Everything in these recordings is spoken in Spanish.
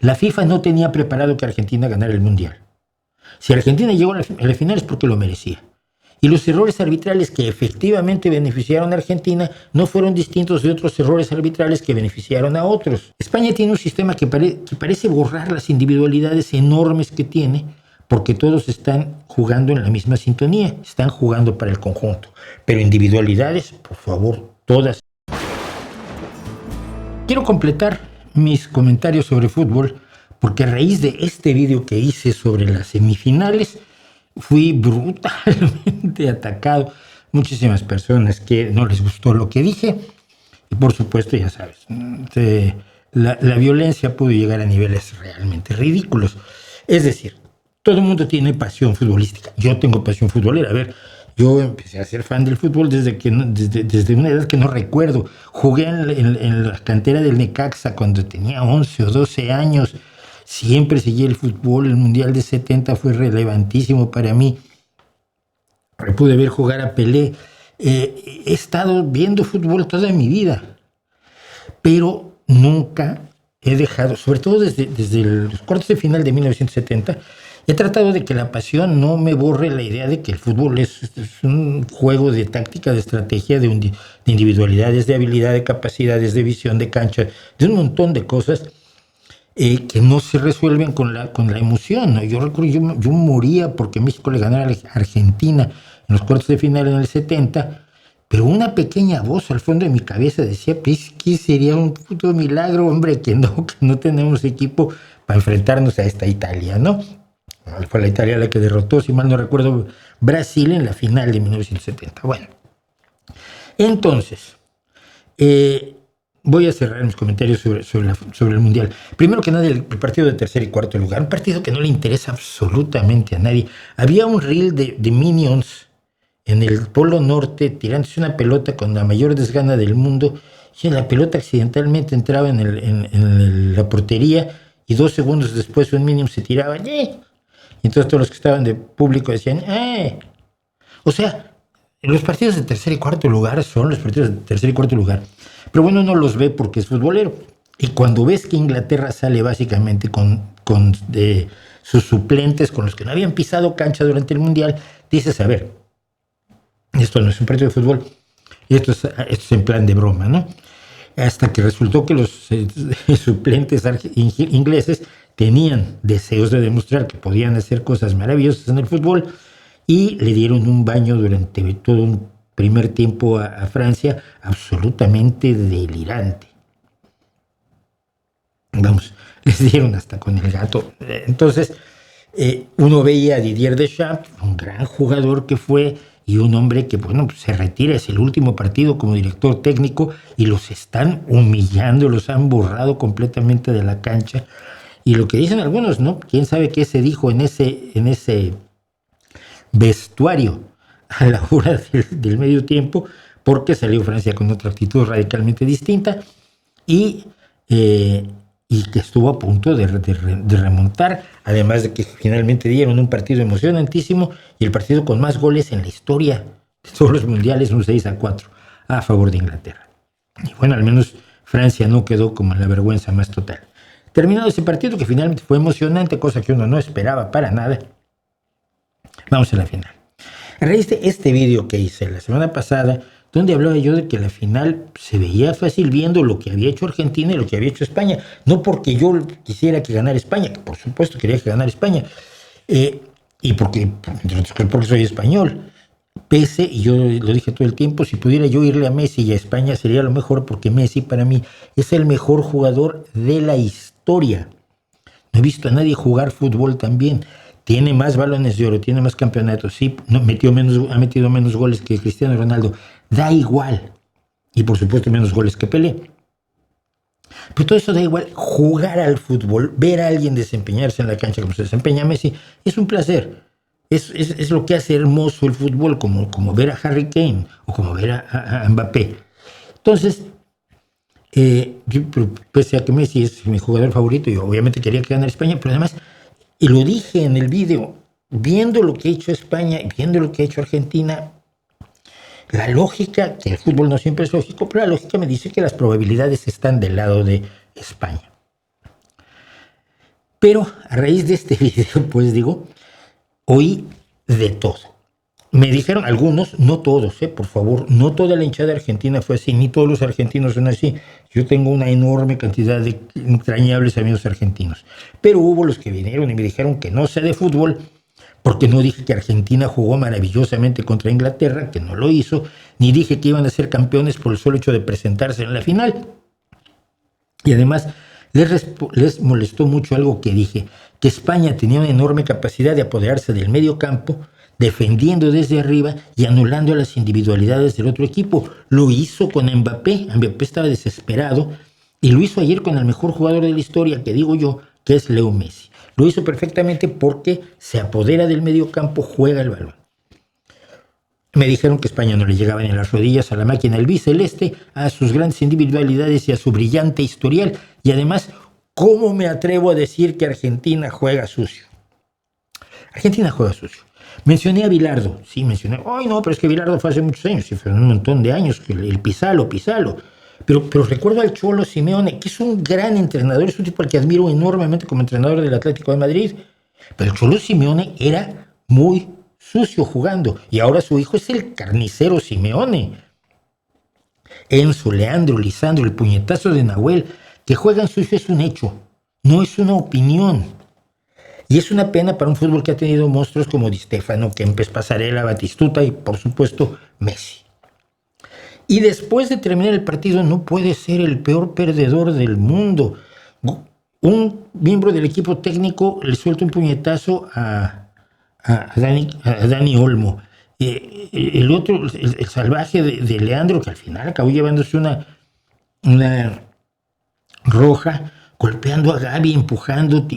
La FIFA no tenía preparado que Argentina ganara el Mundial. Si Argentina llegó a la final es porque lo merecía. Y los errores arbitrales que efectivamente beneficiaron a Argentina no fueron distintos de otros errores arbitrales que beneficiaron a otros. España tiene un sistema que parece borrar las individualidades enormes que tiene, porque todos están jugando en la misma sintonía, están jugando para el conjunto. Pero individualidades, por favor, todas. Quiero completar mis comentarios sobre fútbol, porque a raíz de este video que hice sobre las semifinales, fui brutalmente atacado. Muchísimas personas que no les gustó lo que dije. Y por supuesto, ya sabes, la violencia pudo llegar a niveles realmente ridículos. Es decir, todo el mundo tiene pasión futbolística. Yo tengo pasión futbolera. A ver, yo empecé a ser fan del fútbol desde una edad que no recuerdo. Jugué en la cantera del Necaxa cuando tenía 11 o 12 años. Siempre seguí el fútbol. El Mundial de 70 fue relevantísimo para mí. Pude ver jugar a Pelé. He estado viendo fútbol toda mi vida. Pero nunca he dejado, sobre todo desde los cuartos de final de 1970, he tratado de que la pasión no me borre la idea de que el fútbol es un juego de táctica, de estrategia, de individualidades, de habilidad, de capacidades, de visión, de cancha, de un montón de cosas que no se resuelven con la emoción, ¿no? Yo recuerdo, yo moría porque México le ganara a Argentina en los cuartos de final en el 70, pero una pequeña voz al fondo de mi cabeza decía, pues que sería un puto milagro, hombre, que no tenemos equipo para enfrentarnos a esta Italia, ¿no? Fue la Italia la que derrotó, si mal no recuerdo, Brasil en la final de 1970. Bueno, entonces, voy a cerrar mis comentarios sobre el Mundial. Primero que nada, el partido de tercer y cuarto lugar, un partido que no le interesa absolutamente a nadie. Había un reel de Minions en el Polo Norte tirándose una pelota con la mayor desgana del mundo, y la pelota accidentalmente entraba en la portería, y 2 segundos después un Minion se tiraba, y entonces todos los que estaban de público decían, O sea, los partidos de tercer y cuarto lugar son los partidos de tercer y cuarto lugar. Pero bueno, uno los ve porque es futbolero. Y cuando ves que Inglaterra sale básicamente con sus suplentes, con los que no habían pisado cancha durante el Mundial, dices, a ver, esto no es un partido de fútbol, esto es en plan de broma, ¿no? Hasta que resultó que los suplentes ingleses tenían deseos de demostrar que podían hacer cosas maravillosas en el fútbol y le dieron un baño durante todo un primer tiempo a Francia absolutamente delirante. Vamos, les dieron hasta con el gato. Entonces, uno veía a Didier Deschamps, un gran jugador que fue, y un hombre que, bueno, pues se retira, es el último partido como director técnico, y los están humillando, los han borrado completamente de la cancha. Y lo que dicen algunos, ¿no? ¿Quién sabe qué se dijo en ese vestuario a la hora del medio tiempo? Porque salió Francia con otra actitud radicalmente distinta y que estuvo a punto de remontar, además de que finalmente dieron un partido emocionantísimo y el partido con más goles en la historia de todos los mundiales, un 6-4 a favor de Inglaterra. Y bueno, al menos Francia no quedó como en la vergüenza más total. Terminado ese partido, que finalmente fue emocionante, cosa que uno no esperaba para nada, vamos a la final. A raíz de este video que hice la semana pasada, donde hablaba yo de que la final se veía fácil viendo lo que había hecho Argentina y lo que había hecho España, no porque yo quisiera que ganara España, que por supuesto quería que ganara España, y porque soy español. Pese, y yo lo dije todo el tiempo, si pudiera yo irle a Messi y a España sería lo mejor, porque Messi para mí es el mejor jugador de la historia. No he visto a nadie jugar fútbol tan bien. Tiene más balones de oro, tiene más campeonatos, sí, ha metido menos goles que Cristiano Ronaldo. Da igual. Y por supuesto menos goles que Pelé. Pero todo eso da igual. Jugar al fútbol, ver a alguien desempeñarse en la cancha como se desempeña Messi, es un placer. Es lo que hace hermoso el fútbol, como ver a Harry Kane o como ver a Mbappé. Entonces, yo, pese a que Messi es mi jugador favorito, yo obviamente quería que ganara España, pero además, y lo dije en el video, viendo lo que ha hecho España y viendo lo que ha hecho Argentina, la lógica, que el fútbol no siempre es lógico, pero la lógica me dice que las probabilidades están del lado de España. Pero a raíz de este video, pues digo, oí de todo. Me dijeron algunos, no todos, por favor, no toda la hinchada argentina fue así, ni todos los argentinos son así. Yo tengo una enorme cantidad de entrañables amigos argentinos. Pero hubo los que vinieron y me dijeron que no sé de fútbol, porque no dije que Argentina jugó maravillosamente contra Inglaterra, que no lo hizo, ni dije que iban a ser campeones por el solo hecho de presentarse en la final. Y además les molestó mucho algo que dije, que España tenía una enorme capacidad de apoderarse del medio campo, defendiendo desde arriba y anulando las individualidades del otro equipo. Lo hizo con Mbappé. Mbappé estaba desesperado y lo hizo ayer con el mejor jugador de la historia, que digo yo, que es Leo Messi. Lo hizo perfectamente porque se apodera del medio campo, juega el balón. Me dijeron que España no le llegaba ni a las rodillas a la máquina albiceleste, a sus grandes individualidades y a su brillante historial. Y además, ¿cómo me atrevo a decir que Argentina juega sucio? Argentina juega sucio. Mencioné a Bilardo. Sí, mencioné. Ay, no, pero es que Bilardo fue hace muchos años. Sí, fue un montón de años. El Pizalo. Pero recuerdo al Cholo Simeone, que es un gran entrenador. Es un tipo al que admiro enormemente como entrenador del Atlético de Madrid. Pero el Cholo Simeone era muy sucio jugando. Y ahora su hijo es el carnicero Simeone. Enzo, Leandro, Lisandro, el puñetazo de Nahuel. Que juegan sucio es un hecho. No es una opinión. Y es una pena para un fútbol que ha tenido monstruos como Di Stéfano, Kempes, Pasarela, Batistuta y, por supuesto, Messi. Y después de terminar el partido no puede ser el peor perdedor del mundo. Un miembro del equipo técnico le suelta un puñetazo a Dani Olmo. El otro, el salvaje de Leandro, que al final acabó llevándose una roja, golpeando a Gavi, empujando.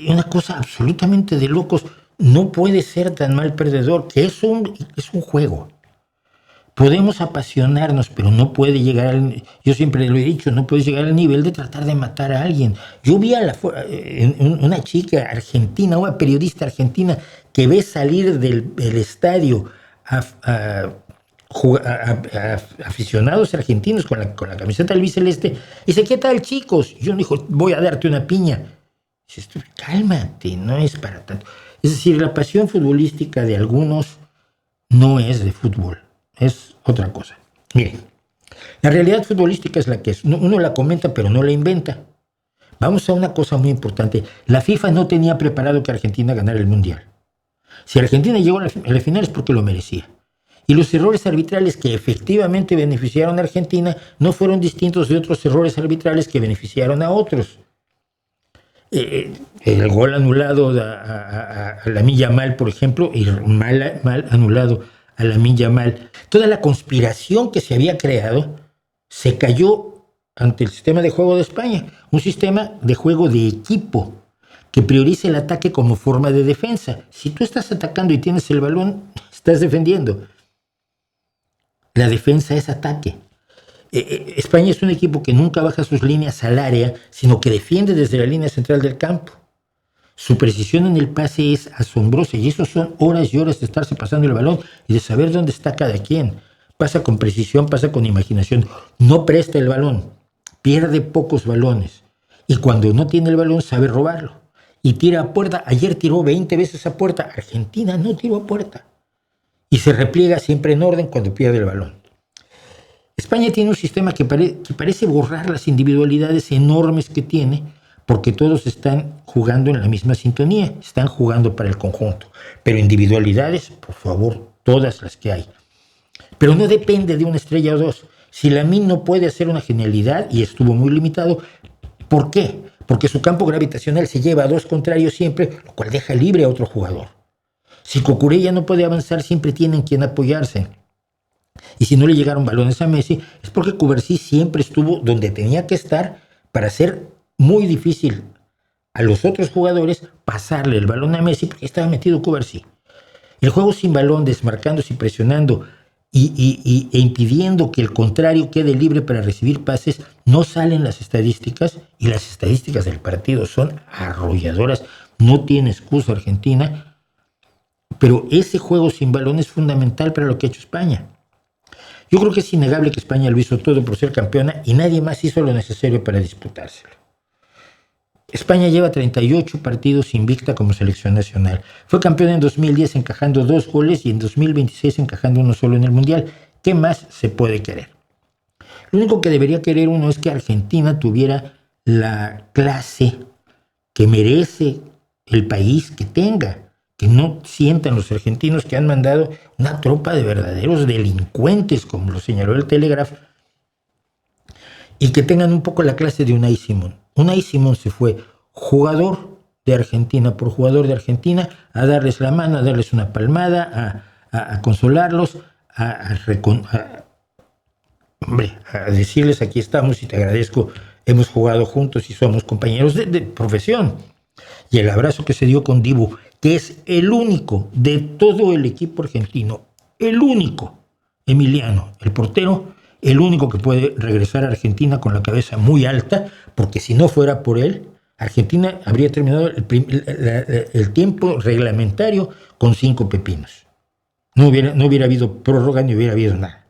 Una cosa absolutamente de locos. No puede ser tan mal perdedor, que es un juego. Podemos apasionarnos, pero no puede llegar yo siempre lo he dicho, no puedes llegar al nivel de tratar de matar a alguien. Yo vi a una chica argentina, una periodista argentina, que ve salir del estadio a aficionados argentinos con la camiseta albiceleste y dice: ¿qué tal, chicos? Yo le digo: voy a darte una piña. Dice: cálmate, no es para tanto. Es decir, la pasión futbolística de algunos no es de fútbol, es otra cosa. Miren, la realidad futbolística es la que es. Uno la comenta, pero no la inventa. Vamos a una cosa muy importante. La FIFA no tenía preparado que Argentina ganara el Mundial. Si Argentina llegó a la final es porque lo merecía. Y los errores arbitrales que efectivamente beneficiaron a Argentina no fueron distintos de otros errores arbitrales que beneficiaron a otros. El gol anulado a Lamine Yamal, por ejemplo, y mal anulado a Lamine Yamal. Toda la conspiración que se había creado se cayó ante el sistema de juego de España. Un sistema de juego de equipo que prioriza el ataque como forma de defensa. Si tú estás atacando y tienes el balón, estás defendiendo. La defensa es ataque. España es un equipo que nunca baja sus líneas al área, sino que defiende desde la línea central del campo. Su precisión en el pase es asombrosa y eso son horas y horas de estarse pasando el balón y de saber dónde está cada quien. Pasa con precisión, pasa con imaginación. No presta el balón, pierde pocos balones y cuando no tiene el balón sabe robarlo y tira a puerta. Ayer tiró 20 veces a puerta. Argentina no tiró a puerta y se repliega siempre en orden cuando pierde el balón. España tiene un sistema que parece borrar las individualidades enormes que tiene, porque todos están jugando en la misma sintonía, están jugando para el conjunto. Pero individualidades, por favor, todas las que hay. Pero no depende de una estrella o dos. Si Lamine no puede hacer una genialidad, y estuvo muy limitado, ¿por qué? Porque su campo gravitacional se lleva a dos contrarios siempre, lo cual deja libre a otro jugador. Si Cucurella no puede avanzar, siempre tienen quien apoyarse. Y si no le llegaron balones a Messi, es porque Cubarsí siempre estuvo donde tenía que estar para hacer muy difícil a los otros jugadores pasarle el balón a Messi, porque estaba metido Cubarsí. El juego sin balón, desmarcándose y presionando e impidiendo que el contrario quede libre para recibir pases, no salen las estadísticas, y las estadísticas del partido son arrolladoras. No tiene excusa Argentina, pero ese juego sin balón es fundamental para lo que ha hecho España. Yo creo que es innegable que España lo hizo todo por ser campeona y nadie más hizo lo necesario para disputárselo. España lleva 38 partidos invicta como selección nacional. Fue campeón en 2010 encajando 2 goles y en 2026 encajando uno solo en el Mundial. ¿Qué más se puede querer? Lo único que debería querer uno es que Argentina tuviera la clase que merece el país que tenga. Que no sientan los argentinos que han mandado una tropa de verdaderos delincuentes, como lo señaló el Telegraph, y que tengan un poco la clase de Unai Simón. Unai Simón se fue jugador de Argentina por jugador de Argentina a darles la mano, a darles una palmada, a consolarlos, a decirles aquí estamos y te agradezco, hemos jugado juntos y somos compañeros de profesión. Y el abrazo que se dio con Dibu, que es el único de todo el equipo argentino, el único, Emiliano, el portero, el único que puede regresar a Argentina con la cabeza muy alta, porque si no fuera por él, Argentina habría terminado el tiempo reglamentario con 5 pepinos. No hubiera habido prórroga ni hubiera habido nada.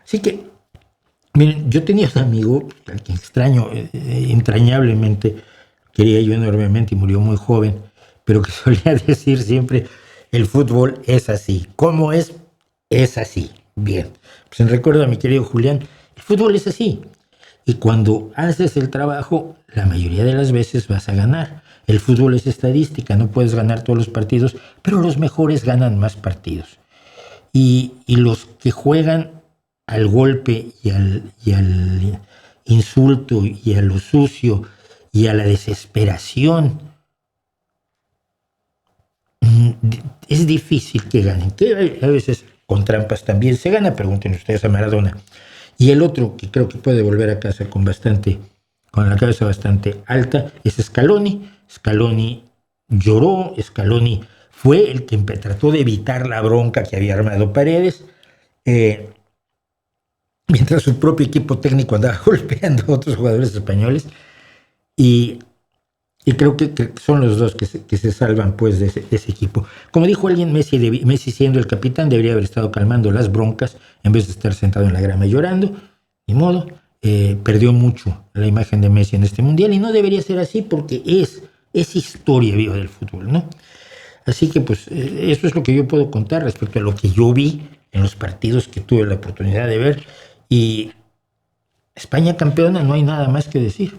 Así que, miren, yo tenía un amigo al que extraño entrañablemente, quería yo enormemente y murió muy joven, pero que solía decir siempre, el fútbol es así. ¿Cómo es? Es así. Bien. Pues en recuerdo a mi querido Julián, el fútbol es así. Y cuando haces el trabajo, la mayoría de las veces vas a ganar. El fútbol es estadística, no puedes ganar todos los partidos, pero los mejores ganan más partidos. Y los que juegan al golpe y al insulto y a lo sucio y a la desesperación, es difícil que ganen. Que a veces con trampas también se gana, pregunten ustedes a Maradona. Y el otro que creo que puede volver a casa con la cabeza bastante alta es Scaloni. Scaloni lloró, Scaloni fue el que trató de evitar la bronca que había armado Paredes, mientras su propio equipo técnico andaba golpeando a otros jugadores españoles. Y creo que son los dos que se salvan pues de ese equipo. Como dijo alguien, Messi siendo el capitán debería haber estado calmando las broncas en vez de estar sentado en la grama llorando. Ni modo, perdió mucho la imagen de Messi en este mundial y no debería ser así porque es historia viva del fútbol, ¿no? Así que pues eso es lo que yo puedo contar respecto a lo que yo vi en los partidos que tuve la oportunidad de ver. Y España campeona, no hay nada más que decir.